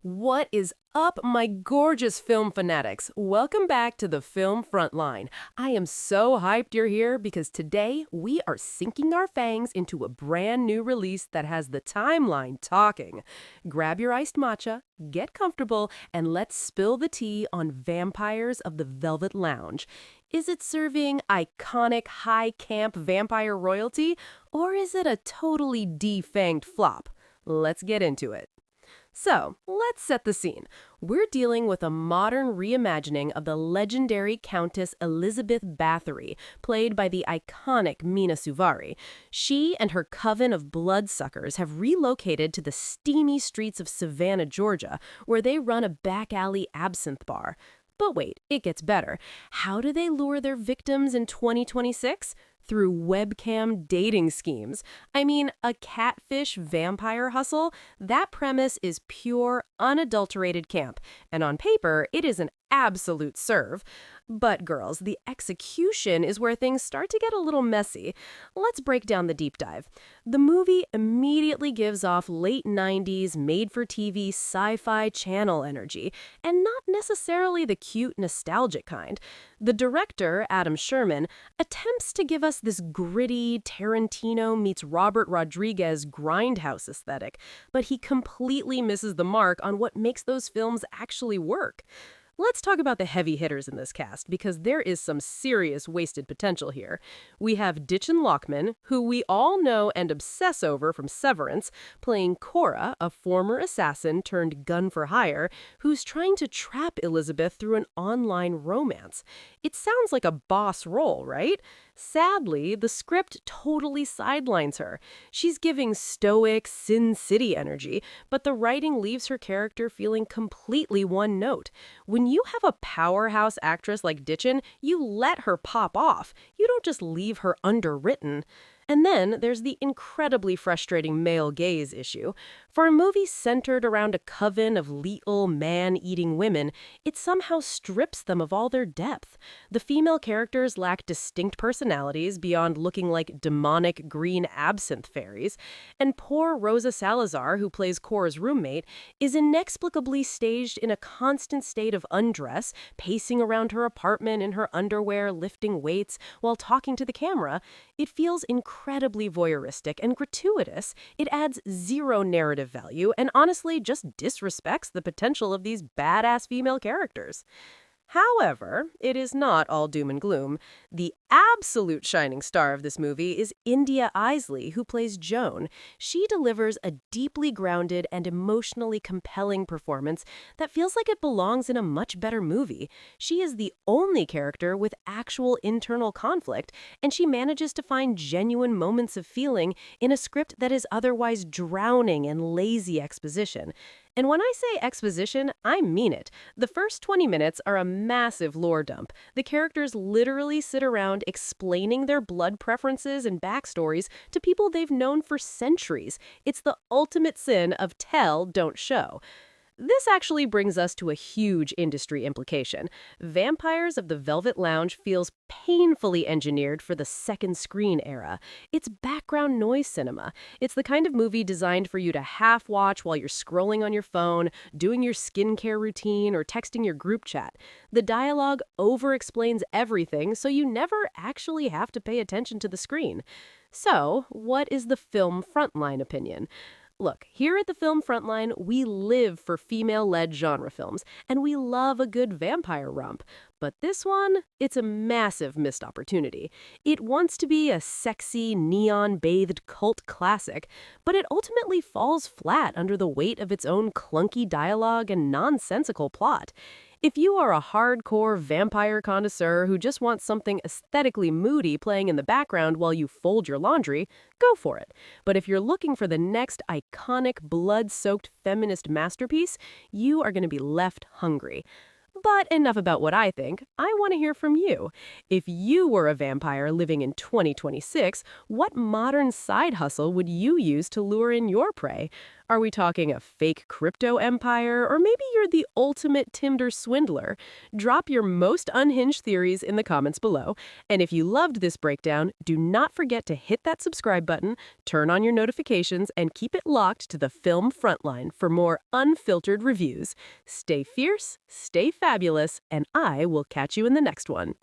What is up, my gorgeous film fanatics? Welcome back to the Film Frontline. I am so hyped you're here because today we are sinking our fangs into a brand new release that has the timeline talking. Grab your iced matcha, get comfortable, and let's spill the tea on Vampires of the Velvet Lounge. Is it serving iconic high camp vampire royalty, or is it a totally defanged flop? Let's get into it. So, let's set the scene. We're dealing with a modern reimagining of the legendary Countess Elizabeth Bathory, played by the iconic Mina Suvari. She and her coven of bloodsuckers have relocated to the steamy streets of Savannah, Georgia, where they run a back alley absinthe bar. But wait, it gets better. How do they lure their victims in 2026? Through webcam dating schemes. I mean, a catfish vampire hustle? That premise is pure, unadulterated camp, and on paper, it is an absolute serve. But girls, the execution is where things start to get a little messy. Let's break down the deep dive. The movie immediately gives off late 90s, made-for-TV, sci-fi channel energy, and not necessarily the cute, nostalgic kind. The director, Adam Sherman, attempts to give us this gritty Tarantino meets Robert Rodriguez grindhouse aesthetic, but he completely misses the mark on what makes those films actually work. Let's talk about the heavy hitters in this cast, because there is some serious wasted potential here. We have Ditchin Lockman, who we all know and obsess over from Severance, playing Cora, a former assassin turned gun for hire, who's trying to trap Elizabeth through an online romance. It sounds like a boss role, right? Sadly, the script totally sidelines her. She's giving stoic, Sin City energy, but the writing leaves her character feeling completely one note. When you have a powerhouse actress like Ditchin, you let her pop off. You don't just leave her underwritten. And then there's the incredibly frustrating male gaze issue. For a movie centered around a coven of lethal, man-eating women, it somehow strips them of all their depth. The female characters lack distinct personalities beyond looking like demonic green absinthe fairies, and poor Rosa Salazar, who plays Cora's roommate, is inexplicably staged in a constant state of undress, pacing around her apartment in her underwear, lifting weights, while talking to the camera. It feels incredibly voyeuristic and gratuitous. It adds zero narrative value and honestly just disrespects the potential of these badass female characters. However, it is not all doom and gloom. The absolute shining star of this movie is India Isley, who plays Joan. She delivers a deeply grounded and emotionally compelling performance that feels like it belongs in a much better movie. She is the only character with actual internal conflict, and she manages to find genuine moments of feeling in a script that is otherwise drowning in lazy exposition. And when I say exposition, I mean it. The first 20 minutes are a massive lore dump. The characters literally sit around explaining their blood preferences and backstories to people they've known for centuries. It's the ultimate sin of tell, don't show. This actually brings us to a huge industry implication. Vampires of the Velvet Lounge feels painfully engineered for the second screen era. It's background noise cinema. It's the kind of movie designed for you to half-watch while you're scrolling on your phone, doing your skincare routine, or texting your group chat. The dialogue over-explains everything, so you never actually have to pay attention to the screen. So, what is the film Frontline opinion? Look, here at the Film Frontline, we live for female-led genre films, and we love a good vampire romp. But this one, it's a massive missed opportunity. It wants to be a sexy, neon-bathed cult classic, but it ultimately falls flat under the weight of its own clunky dialogue and nonsensical plot. If you are a hardcore vampire connoisseur who just wants something aesthetically moody playing in the background while you fold your laundry, go for it. But if you're looking for the next iconic, blood-soaked feminist masterpiece, you are going to be left hungry. But enough about what I think. I want to hear from you. If you were a vampire living in 2026, what modern side hustle would you use to lure in your prey? Are we talking a fake crypto empire, or maybe you're the ultimate Tinder swindler? Drop your most unhinged theories in the comments below. And if you loved this breakdown, do not forget to hit that subscribe button, turn on your notifications, and keep it locked to the Film Frontline for more unfiltered reviews. Stay fierce, stay fabulous, and I will catch you in the next one.